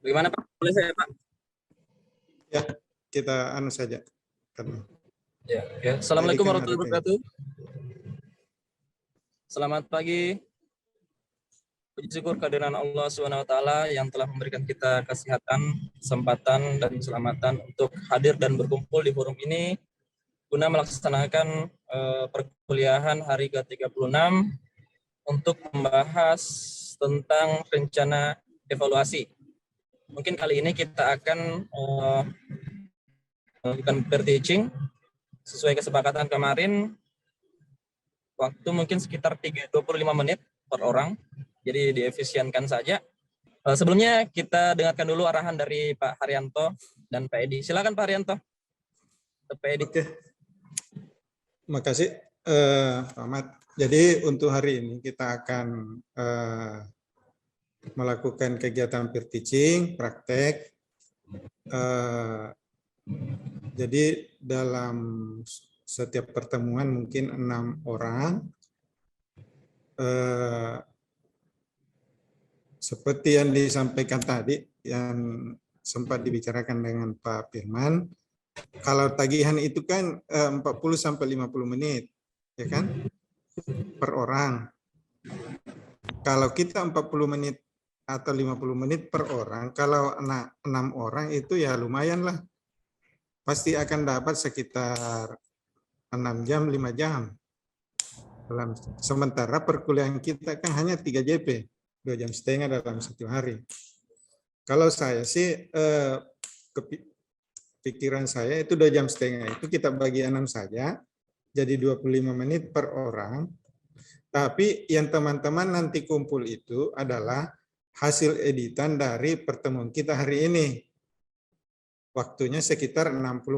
Bagaimana Pak? Boleh saya Pak? Ya, kita anu saja. Ya. Assalamualaikum warahmatullahi wabarakatuh. Selamat pagi. Puji syukur kehadiran Allah SWT yang telah memberikan kita kesehatan, kesempatan, dan keselamatan untuk hadir dan berkumpul di forum ini guna melaksanakan perkuliahan hari ke-36 untuk membahas tentang rencana evaluasi. Mungkin kali ini kita akan melakukan peer teaching sesuai kesepakatan kemarin. Waktu mungkin sekitar 25 menit per orang. Jadi diefisienkan saja. Sebelumnya kita dengarkan dulu arahan dari Pak Haryanto dan Pak Edi. Silakan Pak Haryanto. Pak Edi. Oke. Makasih Pak Ahmad. Jadi untuk hari ini kita akan melakukan kegiatan peer teaching, praktek. Jadi dalam setiap pertemuan mungkin 6 orang. Seperti yang disampaikan tadi, yang sempat dibicarakan dengan Pak Firman, kalau tagihan itu kan 40-50 menit, ya kan, per orang. Kalau kita 40 menit atau 50 menit per orang, kalau 6 orang itu ya lumayan lah. Pasti akan dapat sekitar 6 jam, 5 jam. Sementara perkuliahan kita kan hanya 3 JP. 2,5 jam dalam 1 hari. Kalau saya sih, pikiran saya itu 2,5 jam itu kita bagi 6 saja, jadi 25 menit per orang. Tapi yang teman-teman nanti kumpul itu adalah hasil editan dari pertemuan kita hari ini. Waktunya sekitar 40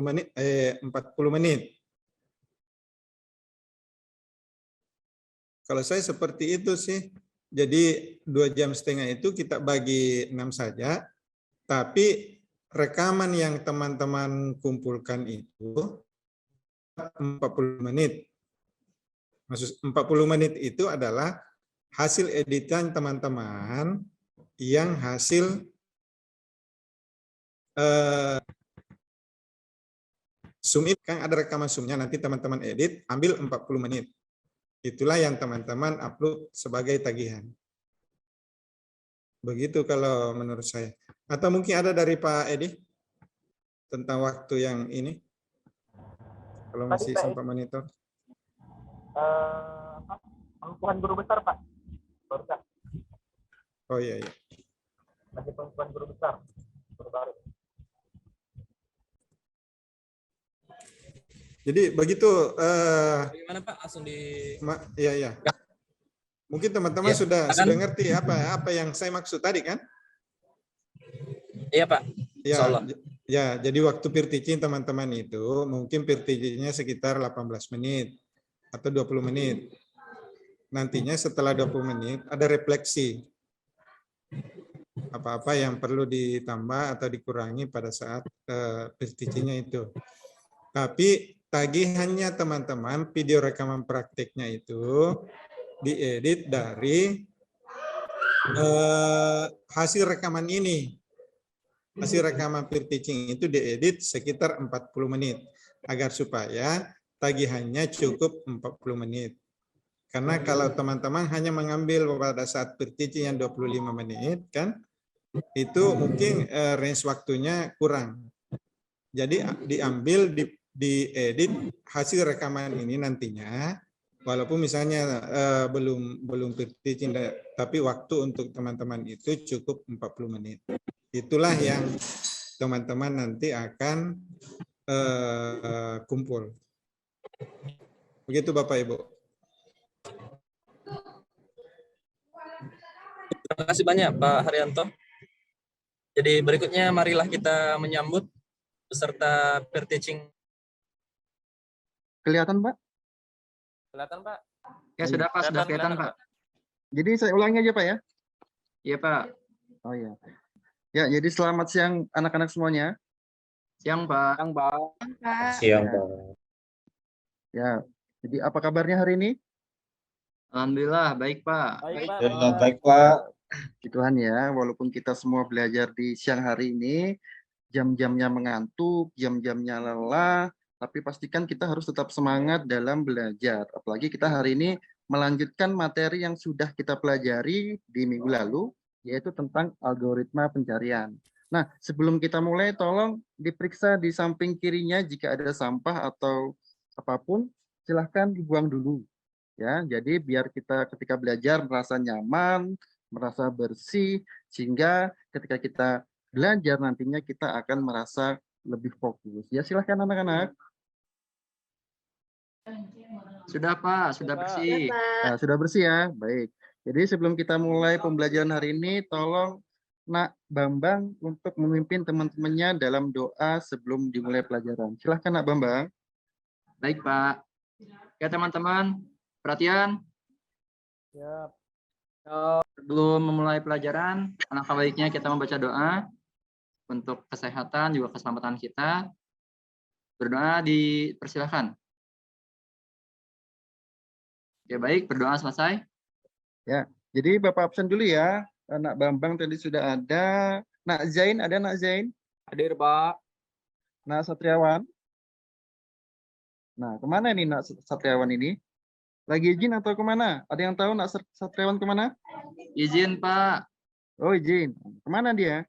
menit. Kalau saya seperti itu sih. Jadi 2,5 jam itu kita bagi 6 saja, tapi rekaman yang teman-teman kumpulkan itu 40 menit. Maksud 40 menit itu adalah hasil editan teman-teman yang hasil Zoom itu kan ada rekaman Zoom-nya, nanti teman-teman edit, ambil 40 menit. Itulah yang teman-teman upload sebagai tagihan. Begitu kalau menurut saya. Atau mungkin ada dari Pak Edi tentang waktu yang ini. Kalau masih sempat monitor. Pengukuhan guru besar, Pak. Barusan. Oh iya. Masih pengukuhan guru besar. Baru. Jadi begitu. Bagaimana Pak? Langsung di. Iya. Mungkin teman-teman sudah ngerti apa yang saya maksud tadi kan? Iya Pak. Ya, jadi waktu peer teaching teman-teman itu mungkin peer teaching-nya sekitar 18 menit atau 20 menit. Nantinya setelah 20 menit ada refleksi. Apa-apa yang perlu ditambah atau dikurangi pada saat peer teaching-nya itu. Tapi tagihannya teman-teman, video rekaman praktiknya itu diedit dari hasil rekaman ini. Hasil rekaman peer teaching itu diedit sekitar 40 menit. Agar supaya tagihannya cukup 40 menit. Karena kalau teman-teman hanya mengambil pada saat peer teaching yang 25 menit, kan, itu mungkin range waktunya kurang. Jadi diambil, diedit hasil rekaman ini nantinya, walaupun misalnya belum peer teaching, tapi waktu untuk teman-teman itu cukup 40 menit. Itulah yang teman-teman nanti akan kumpul. Begitu Bapak Ibu. Terima kasih banyak Pak Haryanto. Jadi berikutnya marilah kita menyambut peserta peer teaching. Kelihatan Pak? Kelihatan Pak? Ya sudah Pak, sudah kelihatan Pak. Jadi saya ulangi aja Pak ya? Iya Pak. Oh iya. Ya, jadi selamat siang anak-anak semuanya. Siang Pak. Siang Pak. Siang Pak. Ya, jadi apa kabarnya hari ini? Alhamdulillah baik Pak. Baik Pak. Baik Pak. Tuhan ya, walaupun kita semua belajar di siang hari ini, jam-jamnya mengantuk, jam-jamnya lelah, tapi pastikan kita harus tetap semangat dalam belajar. Apalagi kita hari ini melanjutkan materi yang sudah kita pelajari di minggu lalu, yaitu tentang algoritma pencarian. Nah, sebelum kita mulai, tolong diperiksa di samping kirinya jika ada sampah atau apapun, silahkan dibuang dulu. Ya, jadi biar kita ketika belajar merasa nyaman, merasa bersih, sehingga ketika kita belajar nantinya kita akan merasa lebih fokus. Ya, silahkan anak-anak. Sudah Pak, sudah bersih. Nah, sudah bersih ya, baik. Jadi sebelum kita mulai pembelajaran hari ini, tolong Nak Bambang untuk memimpin teman-temannya dalam doa sebelum dimulai pelajaran. Silahkan Nak Bambang. Baik Pak. Ya teman-teman, perhatian. Siap. Sebelum memulai pelajaran, alangkah baiknya kita membaca doa untuk kesehatan juga keselamatan kita. Berdoa dipersilahkan. Ya baik, berdoa selesai. Ya, jadi Bapak absen dulu ya. Nak Bambang tadi sudah ada. Nak Zain, ada Nak Zain? Hadir, Pak. Nak Satriawan? Nah, kemana ini Nak Satriawan ini? Lagi izin atau kemana? Ada yang tahu Nak Satriawan kemana? Izin Pak, Oh, izin. Kemana dia?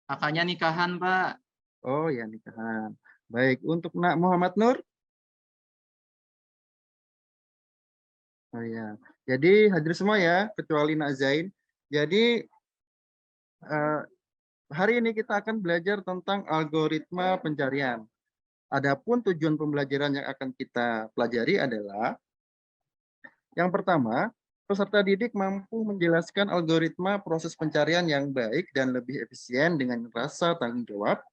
kakaknya nikahan Pak. Oh ya, nikahan. Baik, untuk Nak Muhammad Nur? Oh ya, jadi hadir semua ya, kecuali Nak Zain. Jadi hari ini kita akan belajar tentang algoritma pencarian. Adapun tujuan pembelajaran yang akan kita pelajari adalah yang pertama, peserta didik mampu menjelaskan algoritma proses pencarian yang baik dan lebih efisien dengan rasa tanggung jawab.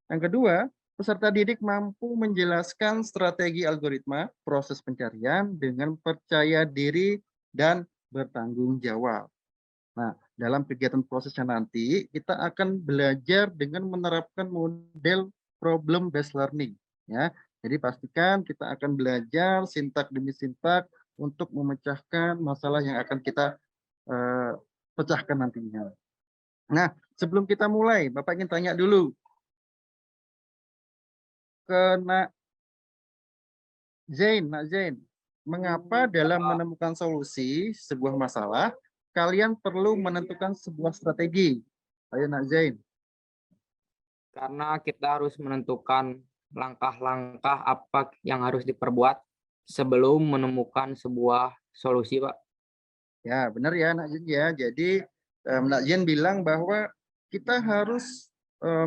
Yang kedua, peserta didik mampu menjelaskan strategi algoritma proses pencarian dengan percaya diri dan bertanggung jawab. Nah, dalam kegiatan prosesnya nanti, kita akan belajar dengan menerapkan model problem based learning. Ya, jadi pastikan kita akan belajar sintak demi sintak untuk memecahkan masalah yang akan kita pecahkan nantinya. Nah, sebelum kita mulai, Bapak ingin tanya dulu ke Nak Zain, mengapa dalam menemukan solusi sebuah masalah, kalian perlu menentukan sebuah strategi? Ayo Nak Zain. Karena kita harus menentukan langkah-langkah apa yang harus diperbuat sebelum menemukan sebuah solusi, Pak. Ya, benar ya Nak Zain ya. Jadi Nak Zain bilang bahwa kita harus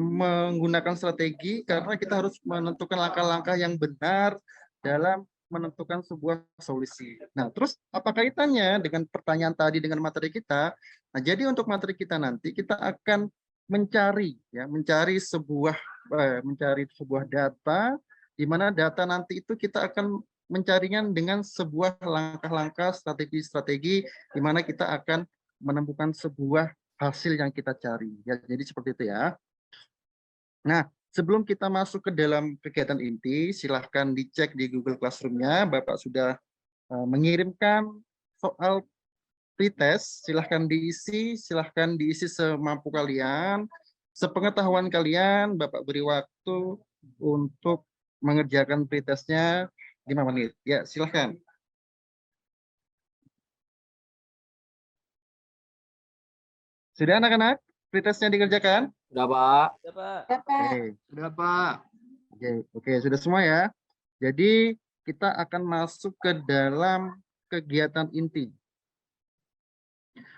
menggunakan strategi karena kita harus menentukan langkah-langkah yang benar dalam menentukan sebuah solusi. Nah, terus apa kaitannya dengan pertanyaan tadi dengan materi kita? Nah, jadi untuk materi kita nanti kita akan mencari sebuah data, di mana data nanti itu kita akan mencarinya dengan sebuah langkah-langkah strategi-strategi di mana kita akan menemukan sebuah hasil yang kita cari. Ya, jadi seperti itu ya. Nah, sebelum kita masuk ke dalam kegiatan inti, silahkan dicek di Google Classroom-nya. Bapak sudah mengirimkan soal pretest, silahkan diisi semampu kalian. Sepengetahuan kalian, Bapak beri waktu untuk mengerjakan pretestnya 5 menit. Ya, silahkan. Sudah anak-anak? Pretestnya dikerjakan? Udah, Pak. Oke. Sudah Pak. Oke, sudah semua ya. Jadi kita akan masuk ke dalam kegiatan inti.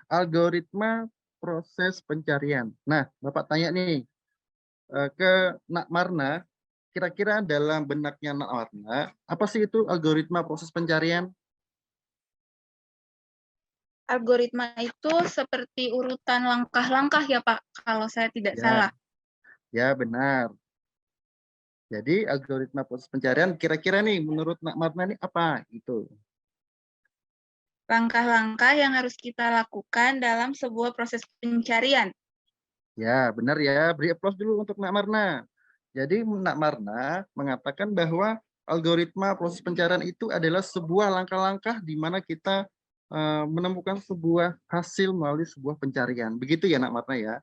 Algoritma proses pencarian. Nah, Bapak tanya nih ke Nak Marna, kira-kira dalam benaknya Nak Marna, apa sih itu algoritma proses pencarian? Algoritma itu seperti urutan langkah-langkah ya Pak, kalau saya tidak salah. Ya, benar. Jadi algoritma proses pencarian kira-kira nih menurut Nak Marna ini apa gitu? Langkah-langkah yang harus kita lakukan dalam sebuah proses pencarian. Ya, benar ya. Beri aplaus dulu untuk Nak Marna. Jadi Nak Marna mengatakan bahwa algoritma proses pencarian itu adalah sebuah langkah-langkah di mana kita menemukan sebuah hasil melalui sebuah pencarian. Begitu ya Nak Marna ya.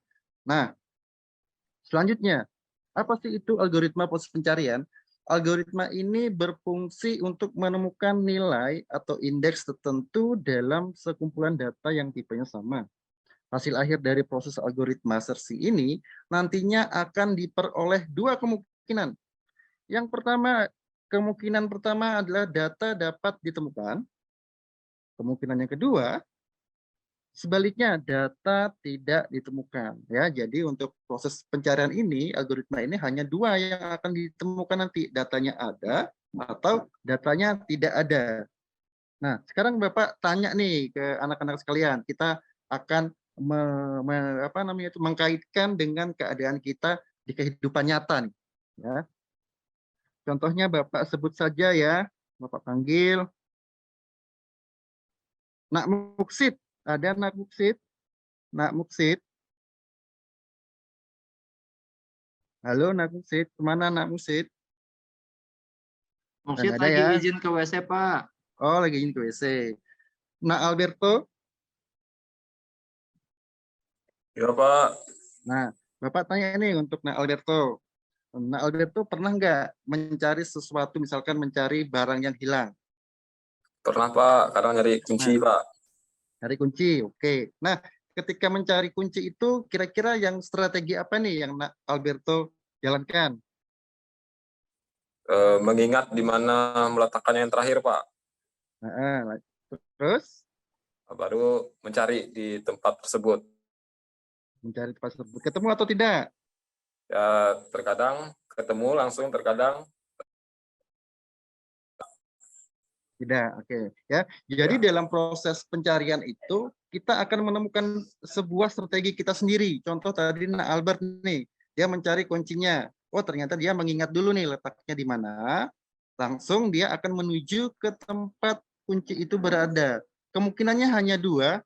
Nah, selanjutnya, apa sih itu algoritma proses pencarian? Algoritma ini berfungsi untuk menemukan nilai atau indeks tertentu dalam sekumpulan data yang tipenya sama. Hasil akhir dari proses algoritma sersi ini nantinya akan diperoleh dua kemungkinan. Yang pertama, kemungkinan pertama adalah data dapat ditemukan. Kemungkinan yang kedua, sebaliknya data tidak ditemukan. Ya, jadi untuk proses pencarian ini, algoritma ini hanya dua yang akan ditemukan nanti. Datanya ada atau datanya tidak ada. Nah, sekarang Bapak tanya nih ke anak-anak sekalian. Kita akan mengkaitkan dengan keadaan kita di kehidupan nyata nih. Ya. Contohnya Bapak sebut saja ya, Bapak panggil Nak Muksid. Ada Nak Muksid? Nak Muksid. Halo Nak Muksid, kemana Nak Muksid? Muksid ada lagi ya. izin ke WC, Pak. Oh, lagi izin ke WC. Nak Alberto? Ya Pak, Nah, Bapak tanya ini untuk Nak Alberto. Nak Alberto pernah nggak mencari sesuatu, misalkan mencari barang yang hilang? pernah Pak, kadang nyari kunci Pak. Cari kunci, oke. Nah, ketika mencari kunci itu, kira-kira yang strategi apa nih yang Nak Alberto jalankan? Mengingat di mana meletakkannya yang terakhir Pak, Nah, terus baru mencari di tempat tersebut. mencari tempat tersebut. Ketemu atau tidak? Ya terkadang ketemu langsung, terkadang Tidak, oke. Ya, jadi dalam proses pencarian itu kita akan menemukan sebuah strategi kita sendiri. Contoh tadi Nak Albert nih, dia mencari kuncinya. Oh, ternyata dia mengingat dulu nih letaknya di mana. Langsung dia akan menuju ke tempat kunci itu berada. Kemungkinannya hanya dua,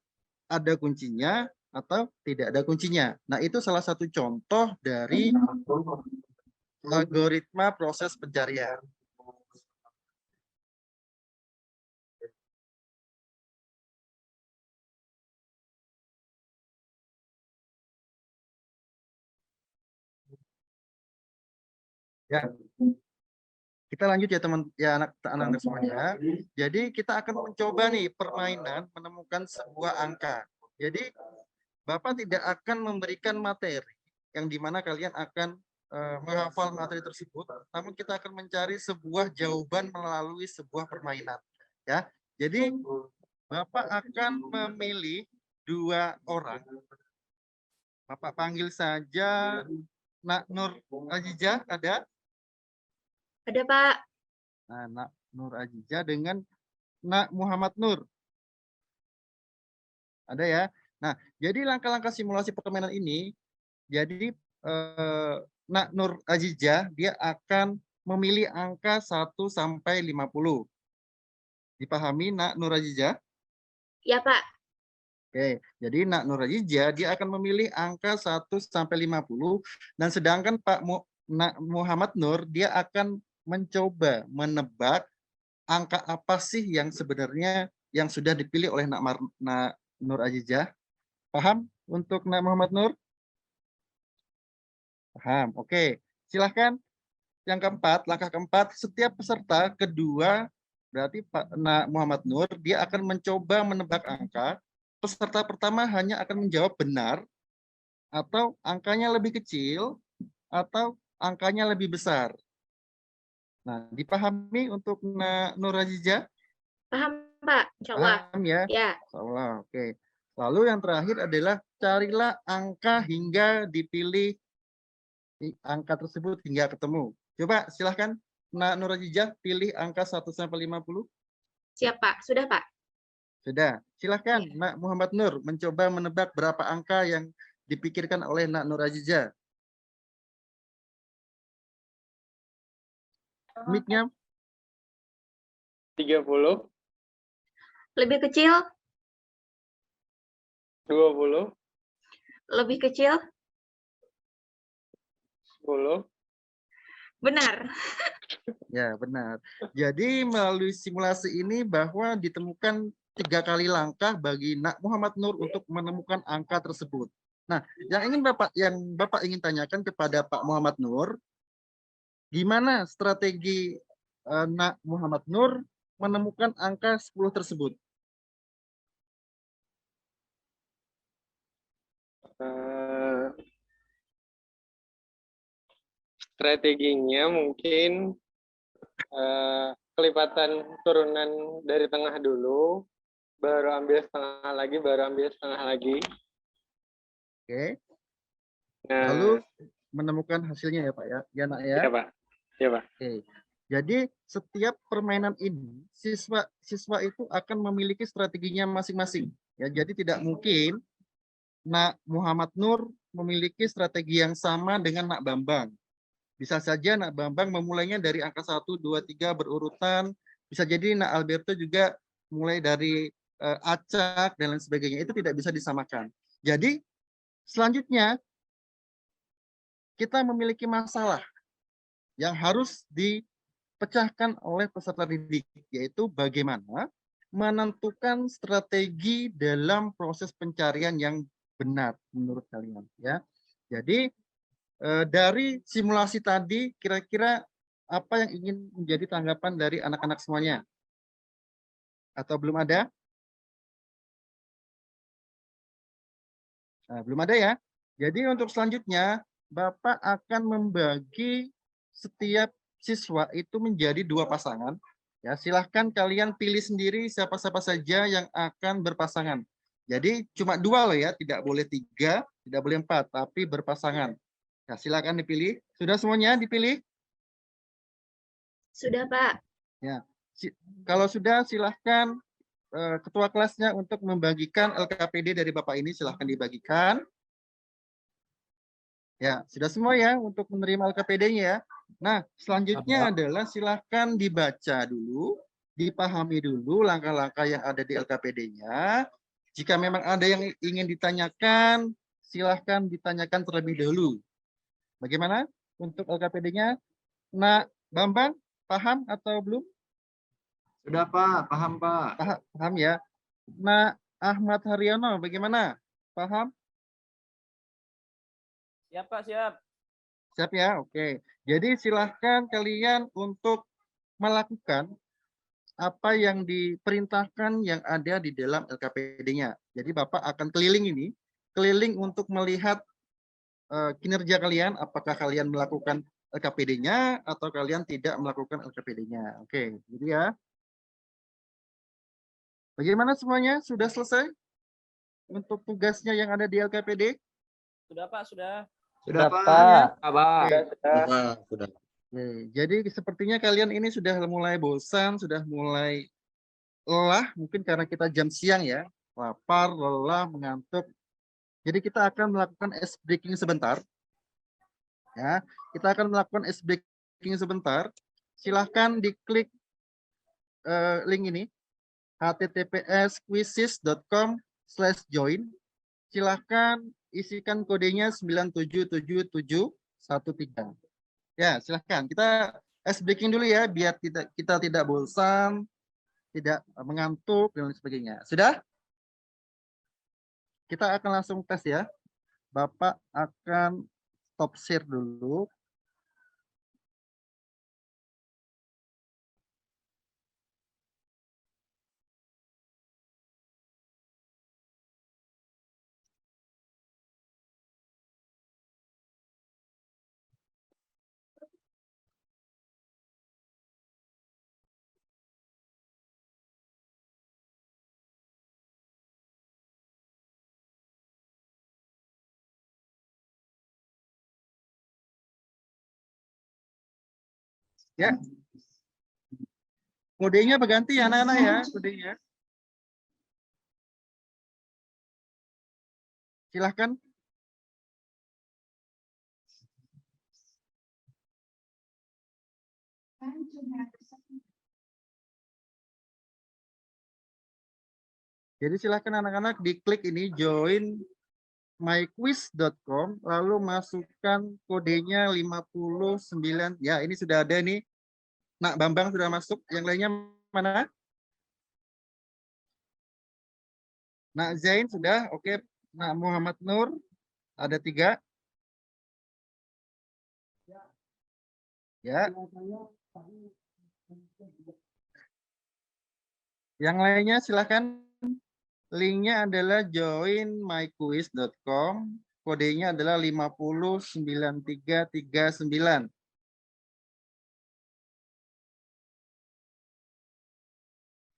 ada kuncinya atau tidak ada kuncinya. Nah, itu salah satu contoh dari algoritma proses pencarian. Ya, kita lanjut ya teman, ya anak-anak semuanya. Jadi kita akan mencoba nih permainan menemukan sebuah angka. Jadi Bapak tidak akan memberikan materi yang dimana kalian akan menghafal materi tersebut, namun kita akan mencari sebuah jawaban melalui sebuah permainan. Ya, jadi Bapak akan memilih dua orang. Bapak panggil saja Nak Nur Azizah, ada? Ada, Pak. Nah, Nak Nur Azizah dengan Nak Muhammad Nur. Ada ya? Nah, jadi langkah-langkah simulasi permainan ini, jadi Nak Nur Azizah, dia akan memilih angka 1 sampai 50. Dipahami Nak Nur Azizah? Ya, Pak. Oke, jadi Nak Nur Azizah, dia akan memilih angka 1 sampai 50, dan sedangkan Nak Muhammad Nur, dia akan mencoba menebak angka apa sih yang sebenarnya yang sudah dipilih oleh Nak Nur Azizah. Paham untuk Nak Muhammad Nur? Paham. Oke, silahkan. Yang keempat, langkah keempat, setiap peserta kedua, berarti Nak Muhammad Nur, dia akan mencoba menebak angka. Peserta pertama hanya akan menjawab benar, atau angkanya lebih kecil, atau angkanya lebih besar. Nah, dipahami untuk Nak Nur Azizah? Paham, Pak. Insya Allah. Paham ya? Ya. Insya Allah, oke. Lalu yang terakhir adalah carilah angka hingga dipilih angka tersebut hingga ketemu. Coba silahkan Nak Nur Azizah pilih angka 1 sampai 50. Siap, Pak. Sudah, Pak. Sudah. Silahkan Ya. Nak Muhammad Nur mencoba menebak berapa angka yang dipikirkan oleh Nak Nur Azizah. Mic-nya 30, Lebih kecil, 20, lebih kecil. 10. Benar. ya benar. Jadi melalui simulasi ini bahwa ditemukan 3 kali langkah bagi Nak Muhammad Nur untuk menemukan angka tersebut. Nah, yang Bapak ingin tanyakan kepada Pak Muhammad Nur, gimana strategi Nak Muhammad Nur menemukan angka 10 tersebut? Strateginya mungkin kelipatan turunan dari tengah dulu, baru ambil setengah lagi, baru ambil setengah lagi. Oke. Nah, Lalu menemukan hasilnya ya Pak ya, ya Nak ya. ya Pak, ya Pak. Oke. Jadi setiap permainan ini siswa itu akan memiliki strateginya masing-masing. Ya, jadi tidak mungkin Nak Muhammad Nur memiliki strategi yang sama dengan Nak Bambang. Bisa saja Nak Bambang memulainya dari angka 1, 2, 3 berurutan. Bisa jadi Nak Alberto juga mulai dari acak dan lain sebagainya. Itu tidak bisa disamakan. Jadi selanjutnya kita memiliki masalah yang harus dipecahkan oleh peserta didik, yaitu bagaimana menentukan strategi dalam proses pencarian yang benar menurut kalian. Ya, jadi dari simulasi tadi, kira-kira apa yang ingin menjadi tanggapan dari anak-anak semuanya? Atau belum ada? Nah, belum ada ya? Jadi untuk selanjutnya, Bapak akan membagi setiap siswa itu menjadi 2 pasangan. Ya, silahkan kalian pilih sendiri siapa-siapa saja yang akan berpasangan. Jadi cuma 2 loh ya, tidak boleh 3, tidak boleh 4, tapi berpasangan. Nah, silakan dipilih. Sudah semuanya dipilih? Sudah, Pak. Ya. Kalau sudah, silahkan ketua kelasnya untuk membagikan LKPD dari Bapak ini, silahkan dibagikan. Ya, sudah semua ya untuk menerima LKPD-nya ya. Nah, selanjutnya adalah silahkan dibaca dulu, dipahami dulu langkah-langkah yang ada di LKPD-nya. Jika memang ada yang ingin ditanyakan, silahkan ditanyakan terlebih dahulu. Bagaimana untuk LKPD-nya? Nak Bambang, paham atau belum? Sudah Pak, paham Pak. Paham ya. Nak Ahmad Haryono, bagaimana? Paham? Siap, Pak, siap. Siap ya, oke. Jadi silahkan kalian untuk melakukan apa yang diperintahkan yang ada di dalam LKPD-nya. Jadi Bapak akan keliling untuk melihat kinerja kalian, apakah kalian melakukan LKPD-nya atau kalian tidak melakukan LKPD-nya. Oke, jadi ya. Bagaimana semuanya? Sudah selesai untuk tugasnya yang ada di LKPD? Sudah, Pak, sudah. Sudah Pak. Sudah. Oke, jadi sepertinya kalian ini sudah mulai bosan, sudah mulai lelah, mungkin karena kita jam siang ya, lapar, lelah, mengantuk. Jadi kita akan melakukan ice breaking sebentar. Ya, kita akan melakukan ice breaking sebentar. Silahkan diklik link ini, https://quizzes.com/join. Silahkan isikan kodenya 977713. Ya, silahkan. Kita ice breaking dulu ya, biar kita tidak bosan, tidak mengantuk, dan lain sebagainya. Sudah? Kita akan langsung tes ya. Bapak akan stop share dulu. Ya. Kodenya berganti ya anak-anak ya, kodenya. Silahkan. Jadi silahkan anak-anak diklik ini join myquiz.com, lalu masukkan kodenya 59. Ya, ini sudah ada nih. Nak Bambang sudah masuk. Yang lainnya mana? Nak Zain sudah, oke. Nak Muhammad Nur ada 3. Ya. Yang lainnya silahkan. Linknya adalah joinmyquiz.com. Kodenya adalah 509339.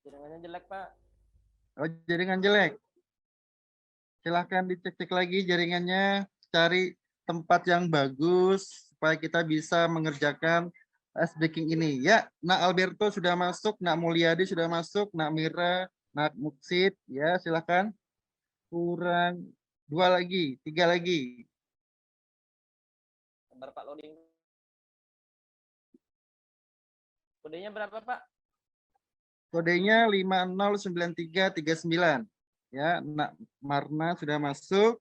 Jaringannya jelek, Pak. Oh, jaringan jelek. Silahkan dicek-cek lagi jaringannya. Cari tempat yang bagus supaya kita bisa mengerjakan ice breaking ini. Ya, Nak Alberto sudah masuk, Nak Mulyadi sudah masuk, Nak Mira, Nak Muksid, ya silahkan. Kurang 2 lagi, 3 lagi. Sabar, Pak, loading. Kodenya berapa, Pak? Kodenya 509339. Ya, Nak Marna sudah masuk.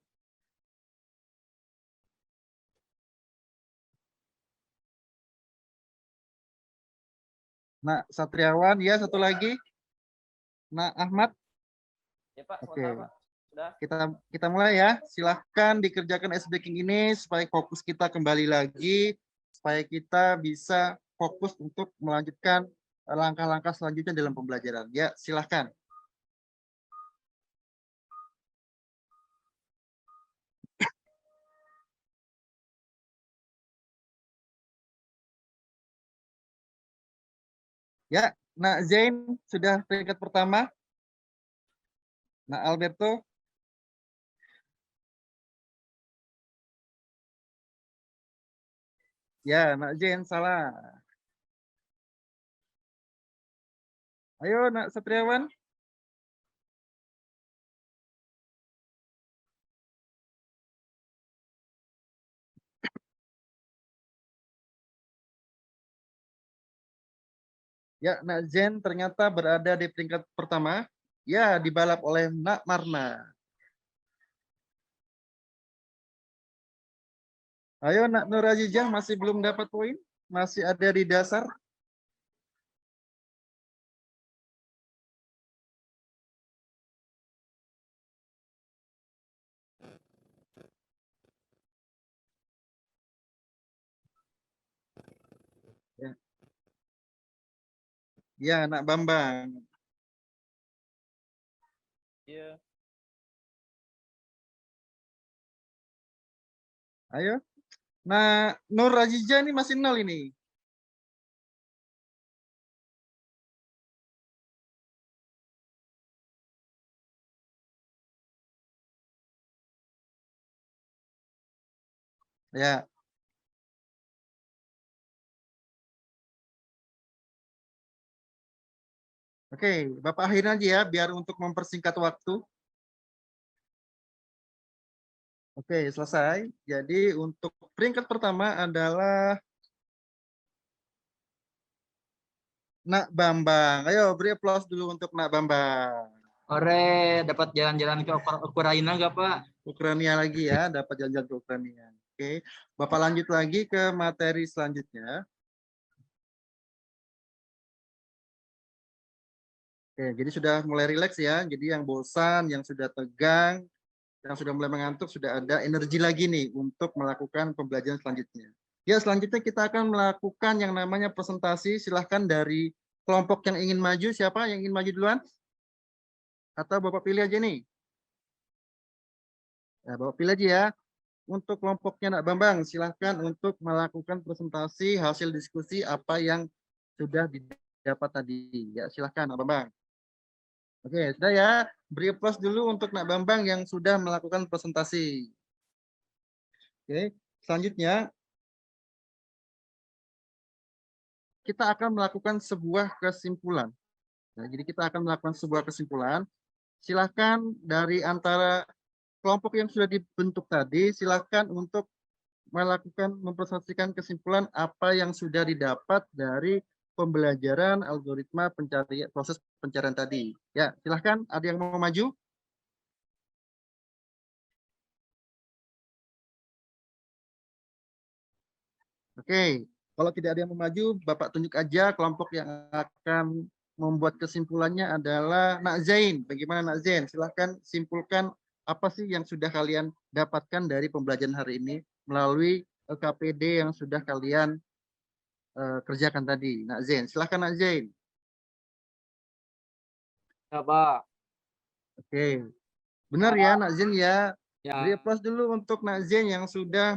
Nak Satriawan, ya satu lagi. Nak Ahmad. Ya, Pak, Oke. sebentar, Pak. Sudah. Kita mulai ya. Silahkan dikerjakan ice breaking ini supaya fokus kita kembali lagi, supaya kita bisa fokus untuk melanjutkan langkah-langkah selanjutnya dalam pembelajaran. Ya, silahkan. Ya, Nak Zain sudah peringkat pertama. Nak Alberto. Ya, Nak Zain salah. Ayo, Nak Satriawan. Ya, Nak Zain ternyata berada di peringkat pertama. Ya, dibalap oleh Nak Marna. Ayo, Nak Nur Azizah masih belum dapat poin. Masih ada di dasar. Ya, ya Nak Bambang. Iya. Ayo. Nah, Nur Azizah ini masih 0 ini. Ya. Oke, Bapak akhirin aja ya, biar untuk mempersingkat waktu. Oke, selesai. Jadi untuk peringkat pertama adalah Nak Bambang. Ayo beri aplaus dulu untuk Nak Bambang. Ore, dapat jalan-jalan ke Ukraina nggak, Pak? Ukraina lagi ya, dapat jalan-jalan ke Ukraina. Oke, Bapak lanjut lagi ke materi selanjutnya. Oke, jadi sudah mulai rileks ya. Jadi yang bosan, yang sudah tegang, yang sudah mulai mengantuk, sudah ada energi lagi nih untuk melakukan pembelajaran selanjutnya. Ya, selanjutnya kita akan melakukan yang namanya presentasi. Silahkan dari kelompok yang ingin maju, siapa yang ingin maju duluan? Atau Bapak pilih aja nih? Ya, Bapak pilih aja ya. Untuk kelompoknya Nak Bambang, silahkan untuk melakukan presentasi hasil diskusi apa yang sudah didapat tadi. Ya, silahkan Nak Bambang. Oke, sudah ya. Beri aplaus dulu untuk Nak Bambang yang sudah melakukan presentasi. Oke, selanjutnya kita akan melakukan sebuah kesimpulan. Nah, jadi kita akan melakukan sebuah kesimpulan. Silahkan dari antara kelompok yang sudah dibentuk tadi, silahkan untuk melakukan mempresentasikan kesimpulan apa yang sudah didapat dari pembelajaran algoritma pencarian proses pencarian tadi. Ya, silahkan. Ada yang mau maju? Oke, kalau tidak ada yang mau maju, Bapak tunjuk aja kelompok yang akan membuat kesimpulannya adalah Nak Zain. Bagaimana Nak Zain? Silahkan simpulkan apa sih yang sudah kalian dapatkan dari pembelajaran hari ini melalui LKPD yang sudah kalian kerjakan tadi. Nak Zain, silahkan Nak Zain. Ya, Pak. Oke, benar ya Nak Zain ya. Ya. Beri aplaus dulu untuk Nak Zain yang sudah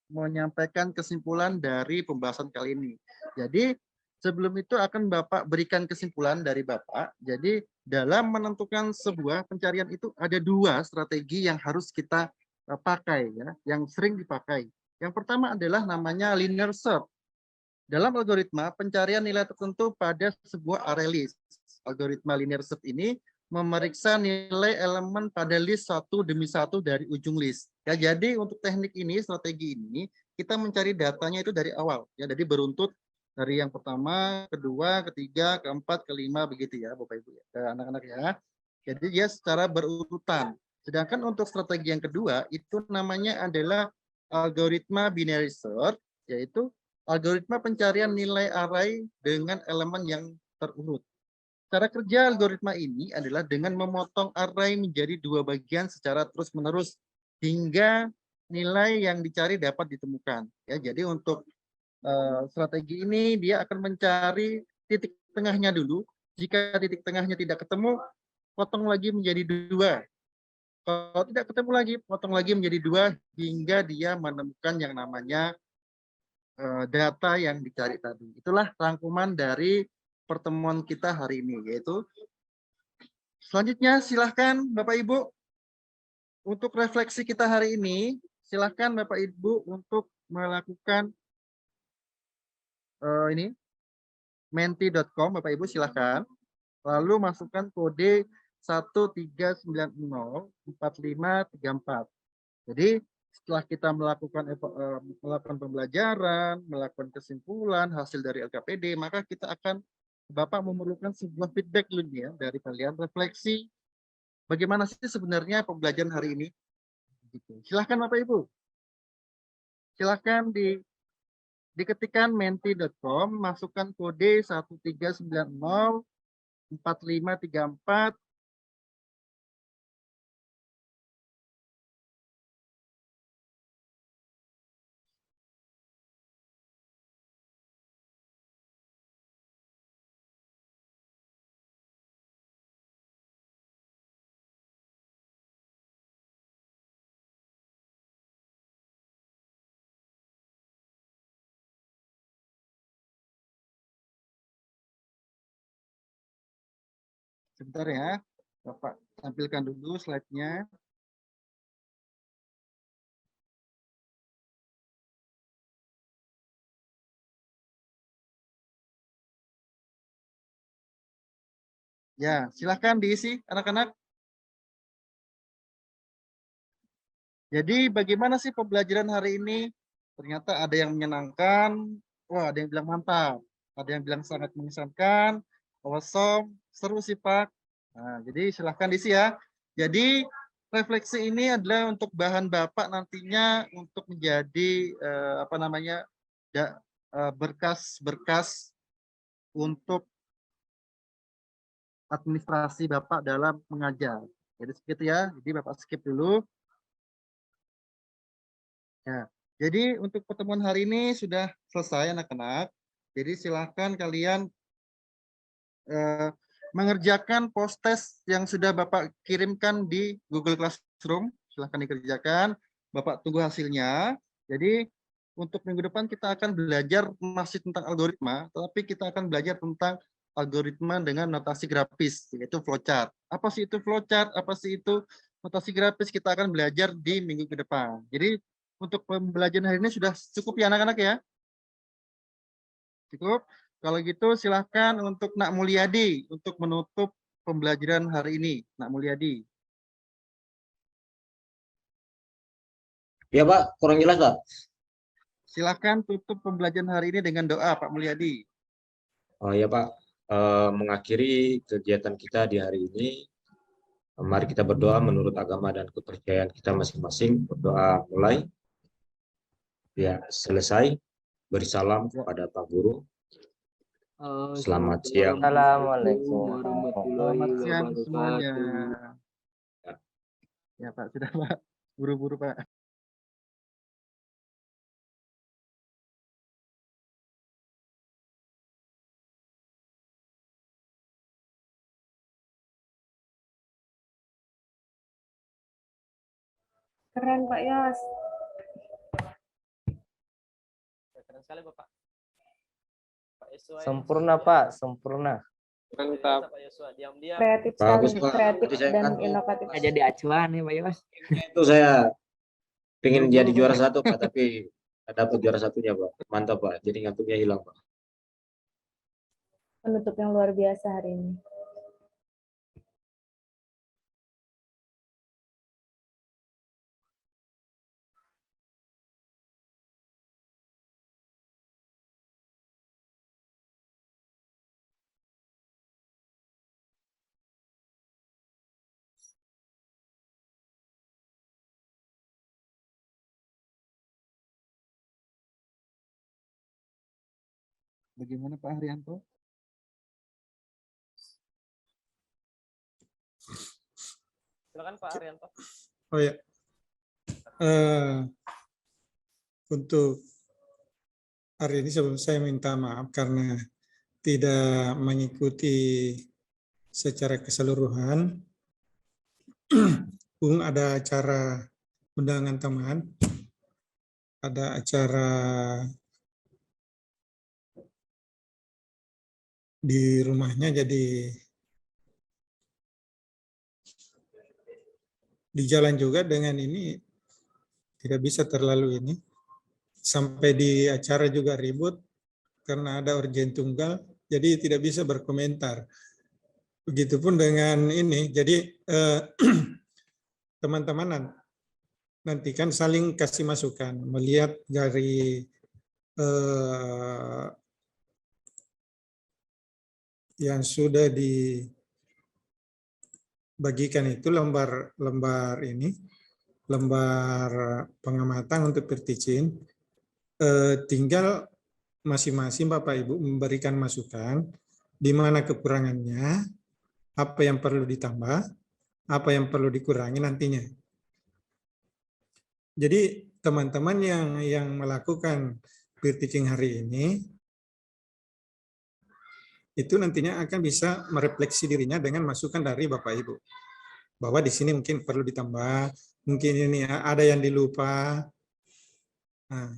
menyampaikan kesimpulan dari pembahasan kali ini. Jadi sebelum itu akan Bapak berikan kesimpulan dari Bapak. Jadi dalam menentukan sebuah pencarian itu ada 2 strategi yang harus kita pakai ya, yang sering dipakai. Yang pertama adalah namanya linear search. Dalam algoritma pencarian nilai tertentu pada sebuah array list. Algoritma linear search ini memeriksa nilai elemen pada list satu demi satu dari ujung list. Ya, jadi untuk teknik ini, strategi ini, kita mencari datanya itu dari awal. Ya, jadi beruntut dari yang pertama, kedua, ketiga, keempat, kelima, begitu ya, Bapak Ibu, ya, anak-anak ya. Jadi dia secara berurutan. Sedangkan untuk strategi yang kedua, itu namanya adalah algoritma binary search, yaitu algoritma pencarian nilai array dengan elemen yang terurut. Cara kerja algoritma ini adalah dengan memotong array menjadi 2 bagian secara terus-menerus hingga nilai yang dicari dapat ditemukan. Ya, jadi untuk strategi ini dia akan mencari titik tengahnya dulu. Jika titik tengahnya tidak ketemu, potong lagi menjadi 2. Kalau tidak ketemu lagi, potong lagi menjadi 2 hingga dia menemukan yang namanya data yang dicari tadi. Itulah rangkuman dari pertemuan kita hari ini, yaitu selanjutnya silahkan Bapak Ibu untuk refleksi kita hari ini, silahkan Bapak Ibu untuk melakukan ini menti.com, Bapak Ibu silahkan, lalu masukkan kode 13904534. Jadi setelah kita melakukan pembelajaran, melakukan kesimpulan hasil dari LKPD, maka kita akan Bapak memerlukan sebuah feedback dulu ya dari kalian, refleksi bagaimana sih sebenarnya pembelajaran hari ini. Silahkan Bapak Ibu. Silahkan diketikkan menti.com, masukkan kode 13904534. Sebentar ya, Bapak tampilkan dulu slide-nya. Ya, silahkan diisi anak-anak. Jadi bagaimana sih pembelajaran hari ini? Ternyata ada yang menyenangkan, wah ada yang bilang mantap, ada yang bilang sangat mengesankan, awesome, seru sih Pak. Nah, jadi silahkan diisi ya. Jadi refleksi ini adalah untuk bahan Bapak nantinya untuk menjadi berkas-berkas untuk administrasi Bapak dalam mengajar. Jadi segitu ya. Jadi Bapak skip dulu. Ya, jadi untuk pertemuan hari ini sudah selesai anak-anak. Jadi silahkan kalian mengerjakan post test yang sudah Bapak kirimkan di Google Classroom. Silahkan dikerjakan. Bapak tunggu hasilnya. Jadi untuk minggu depan kita akan belajar masih tentang algoritma, tapi kita akan belajar tentang algoritma dengan notasi grafis, yaitu flowchart. Apa sih itu flowchart? Apa sih itu notasi grafis? Kita akan belajar di minggu ke depan. Jadi untuk pembelajaran hari ini sudah cukup ya anak-anak ya? Cukup? Kalau gitu silahkan untuk Nak Mulyadi untuk menutup pembelajaran hari ini. Nak Mulyadi. Ya Pak, kurang jelas Pak. Silahkan tutup pembelajaran hari ini dengan doa Pak Mulyadi. Oh ya Pak, mengakhiri kegiatan kita di hari ini, mari kita berdoa menurut agama dan kepercayaan kita masing-masing. Berdoa mulai. Ya, selesai. Beri salam kepada Pak Guru. Selamat siang. Assalamualaikum warahmatullahi Selamat siang semuanya. wabarakatuh. Ya Pak, sudah Pak. Buru-buru Pak. Keren Pak Yos. Keren sekali Bapak. Pak Yosua. Sempurna Pak, sempurna. Mantap. Pak Yosua, diam-diam. Kreatif Bagus, sekali, Pak. kreatif Tadi saya dan ngantuk. inovatif. Nggak jadi acuan nih Pak Yos. Itu saya pengen Buru-buru, jadi Pak. juara satu Pak, tapi nggak dapat juara satunya Pak. Mantap Pak. Jadi ngantuknya hilang Pak. Penutup yang luar biasa hari ini. Bagaimana Pak Haryanto? Silakan Pak Haryanto. Oh ya. Untuk hari ini saya minta maaf karena tidak mengikuti secara keseluruhan. Bung ada acara undangan teman, ada acara di rumahnya, jadi di jalan juga dengan ini tidak bisa terlalu ini. Sampai di acara juga ribut karena ada urgen tunggal, jadi tidak bisa berkomentar. Begitupun dengan ini, jadi teman-teman nanti kan saling kasih masukan, melihat dari yang sudah dibagikan itu lembar ini, lembar pengamatan untuk per-teaching, tinggal masing-masing Bapak Ibu memberikan masukan di mana kekurangannya, apa yang perlu ditambah, apa yang perlu dikurangi nantinya. Jadi teman-teman yang melakukan per-teaching hari ini itu nantinya akan bisa merefleksi dirinya dengan masukan dari Bapak Ibu. Bahwa di sini mungkin perlu ditambah, mungkin ini ada yang dilupa. Nah,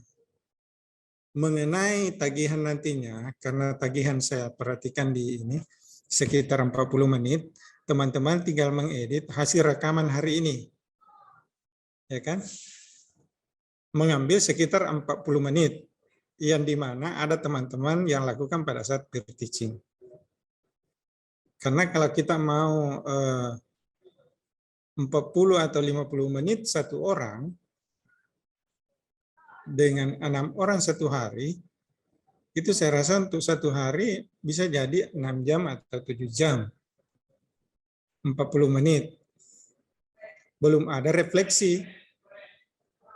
mengenai tagihan nantinya, karena tagihan saya perhatikan di ini sekitar 40 menit, teman-teman tinggal mengedit hasil rekaman hari ini. Ya kan? Mengambil sekitar 40 menit, yang dimana ada teman-teman yang lakukan pada saat per-teaching. Karena kalau kita mau 40 atau 50 menit satu orang, dengan 6 orang satu hari, itu saya rasa untuk satu hari bisa jadi 6 jam atau 7 jam. 40 menit. Belum ada refleksi.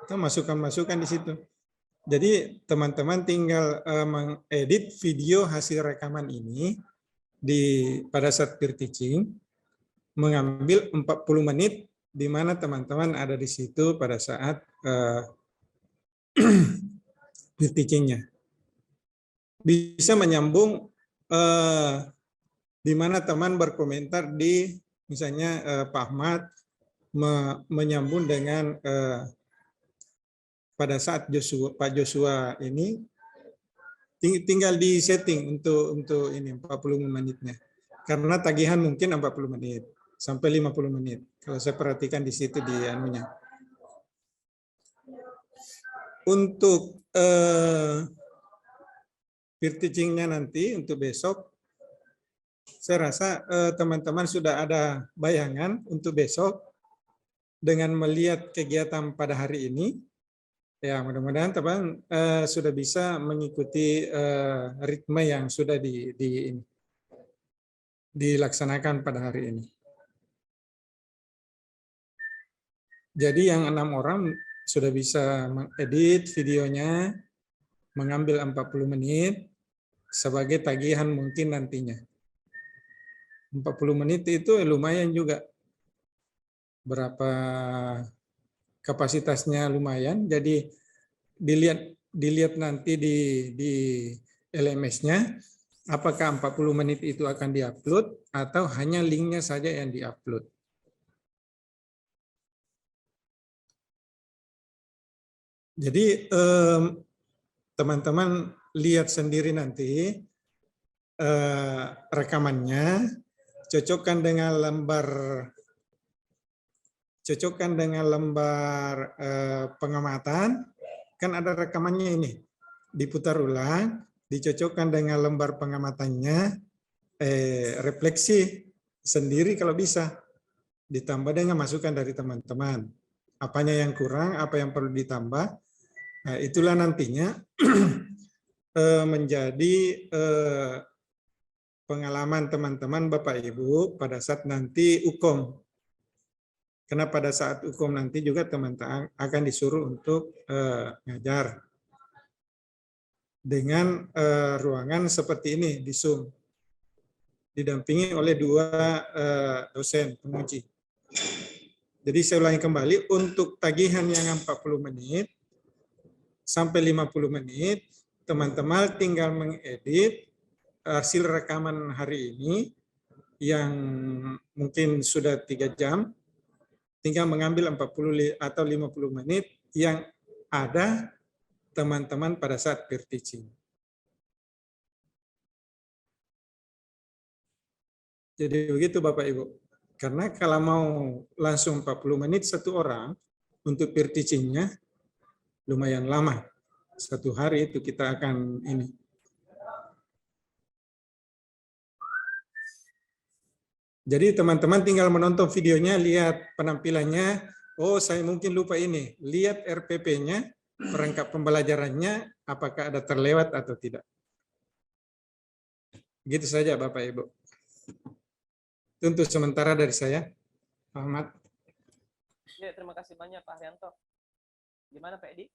Itu masukan-masukan di situ. Jadi teman-teman tinggal mengedit video hasil rekaman ini pada saat per-teaching, mengambil 40 menit di mana teman-teman ada di situ pada saat per-teachingnya. Bisa menyambung di mana teman berkomentar di misalnya Pak Ahmad menyambung dengan pada saat Pak Joshua ini tinggal di setting untuk ini 40 menitnya. Karena tagihan mungkin 40 menit sampai 50 menit. Kalau saya perhatikan di situ di anunya. Untuk per-teachingnya nanti untuk besok, saya rasa teman-teman sudah ada bayangan untuk besok dengan melihat kegiatan pada hari ini. Ya, mudah-mudahan teman sudah bisa mengikuti ritme yang sudah dilaksanakan pada hari ini. Jadi yang 6 orang sudah bisa mengedit videonya, mengambil 40 menit, sebagai tagihan mungkin nantinya. 40 menit itu lumayan juga. Berapa kapasitasnya lumayan, jadi dilihat nanti di LMS-nya apakah 40 menit itu akan diupload atau hanya linknya saja yang diupload. Jadi teman-teman lihat sendiri nanti rekamannya, cocokkan dengan lembar pengamatan, kan ada rekamannya ini, diputar ulang, dicocokkan dengan lembar pengamatannya, refleksi sendiri kalau bisa, ditambah dengan masukan dari teman-teman. Apanya yang kurang, apa yang perlu ditambah, nah, itulah nantinya menjadi pengalaman teman-teman Bapak Ibu pada saat nanti UKOM. Karena pada saat UKOM nanti juga teman-teman akan disuruh untuk ngajar dengan ruangan seperti ini di Zoom, didampingi oleh 2 dosen penguji. Jadi saya ulangi kembali, untuk tagihan yang 40 menit sampai 50 menit, teman-teman tinggal mengedit hasil rekaman hari ini yang mungkin sudah 3 jam, tinggal mengambil 40 atau 50 menit yang ada teman-teman pada saat peer teaching. Jadi begitu Bapak Ibu. Karena kalau mau langsung 40 menit satu orang, untuk peer teaching-nya lumayan lama. 1 hari itu kita akan ini. Jadi teman-teman tinggal menonton videonya, lihat penampilannya. Oh, saya mungkin lupa ini. Lihat RPP-nya, perangkat pembelajarannya, apakah ada terlewat atau tidak. Gitu saja Bapak Ibu. Untuk sementara dari saya, Ahmad. Ya, terima kasih banyak Pak Haryanto. Gimana Pak Edi?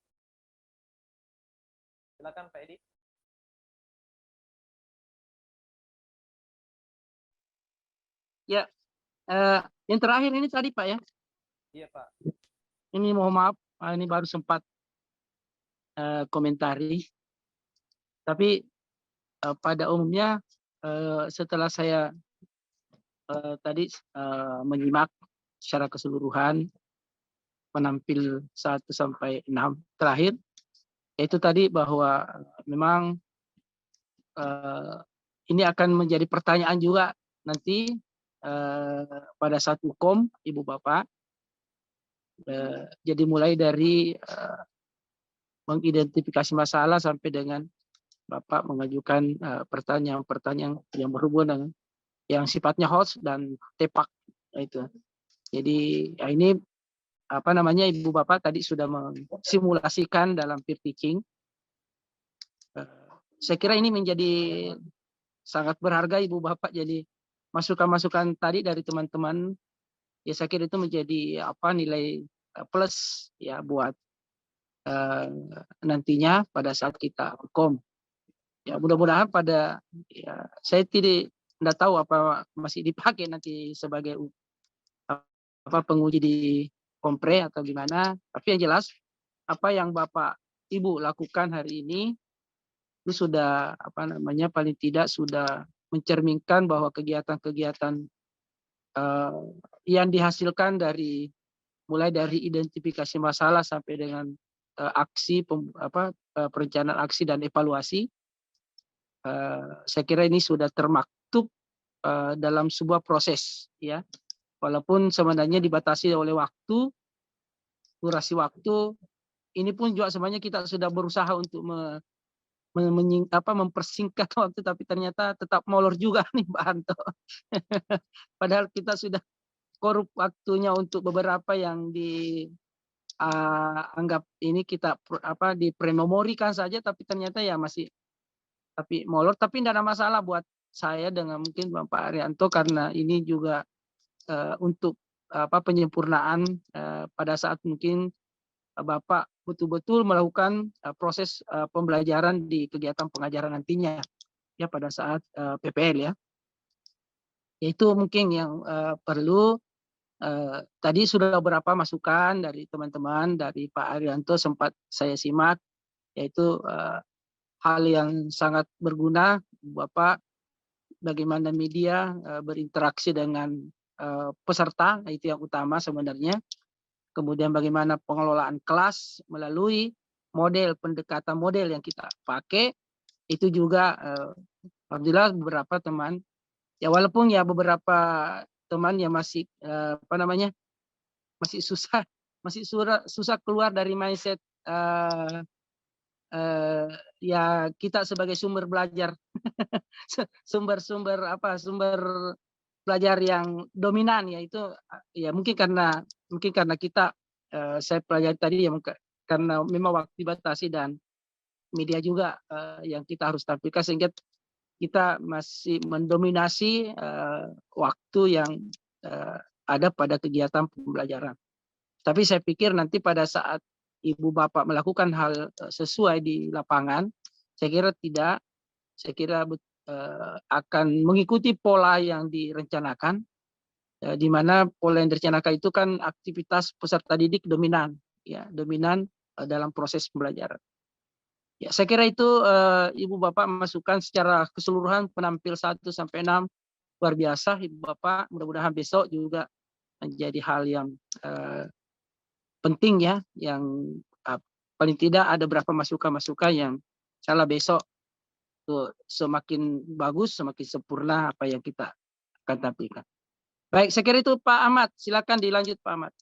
Silakan Pak Edi. Ya, yang terakhir ini tadi Pak ya. Iya Pak. Ini mohon maaf, ini baru sempat komentari. Tapi pada umumnya setelah saya tadi menyimak secara keseluruhan penampil 1 sampai 6 terakhir, yaitu tadi bahwa memang ini akan menjadi pertanyaan juga nanti pada saat UKOM, Ibu Bapak. Jadi mulai dari mengidentifikasi masalah sampai dengan Bapak mengajukan pertanyaan-pertanyaan yang berhubungan dengan yang sifatnya host dan tepak itu. Jadi ya ini apa namanya, Ibu Bapak tadi sudah mensimulasikan dalam peer teaching. Saya kira ini menjadi sangat berharga Ibu Bapak, jadi masukan-masukan tadi dari teman-teman ya saya kira itu menjadi apa nilai plus ya buat nantinya pada saat kita UKOM. Ya mudah-mudahan pada ya saya tidak tahu apa masih dipakai nanti sebagai apa penguji di kompre atau gimana, tapi yang jelas apa yang Bapak Ibu lakukan hari ini itu sudah apa namanya paling tidak sudah mencerminkan bahwa kegiatan-kegiatan yang dihasilkan dari mulai dari identifikasi masalah sampai dengan aksi perencanaan aksi dan evaluasi, saya kira ini sudah termaktub dalam sebuah proses ya, walaupun sebenarnya dibatasi oleh waktu, durasi waktu. Ini pun juga sebenarnya kita sudah berusaha untuk mempersingkat waktu, tapi ternyata tetap molor juga nih Pak Hanto. Padahal kita sudah korup waktunya untuk beberapa yang dianggap ini kita di prememorikan saja, tapi ternyata ya masih tapi molor. Tapi tidak ada masalah buat saya dengan mungkin Bapak Haryanto, karena ini juga untuk penyempurnaan pada saat mungkin Bapak betul-betul melakukan proses pembelajaran di kegiatan pengajaran nantinya. ya pada saat PPL ya. Itu mungkin yang perlu. Tadi sudah beberapa masukan dari teman-teman, dari Pak Arianto sempat saya simak, yaitu hal yang sangat berguna Bapak, bagaimana media berinteraksi dengan peserta, itu yang utama sebenarnya. Kemudian bagaimana pengelolaan kelas melalui pendekatan model yang kita pakai, itu juga alhamdulillah beberapa teman, ya walaupun ya beberapa teman yang masih masih susah keluar dari mindset ya kita sebagai sumber belajar sumber belajar yang dominan, yaitu ya mungkin karena kita saya pelajari tadi ya karena memang waktu dibatasi dan media juga yang kita harus tampilkan, sehingga kita masih mendominasi waktu yang ada pada kegiatan pembelajaran. Tapi saya pikir nanti pada saat Ibu Bapak melakukan hal sesuai di lapangan, saya kira akan mengikuti pola yang direncanakan, di mana pola yang direncanakan itu kan aktivitas peserta didik dominan dalam proses pembelajaran. Ya, saya kira itu Ibu Bapak masukan secara keseluruhan penampil 1 sampai 6 luar biasa Ibu Bapak. Mudah-mudahan besok juga menjadi hal yang penting ya, yang paling tidak ada beberapa masukan-masukan yang salah besok tuh semakin bagus, semakin sempurna apa yang kita akan tampilkan. Baik, saya kira itu Pak Ahmad. Silakan dilanjut Pak Ahmad.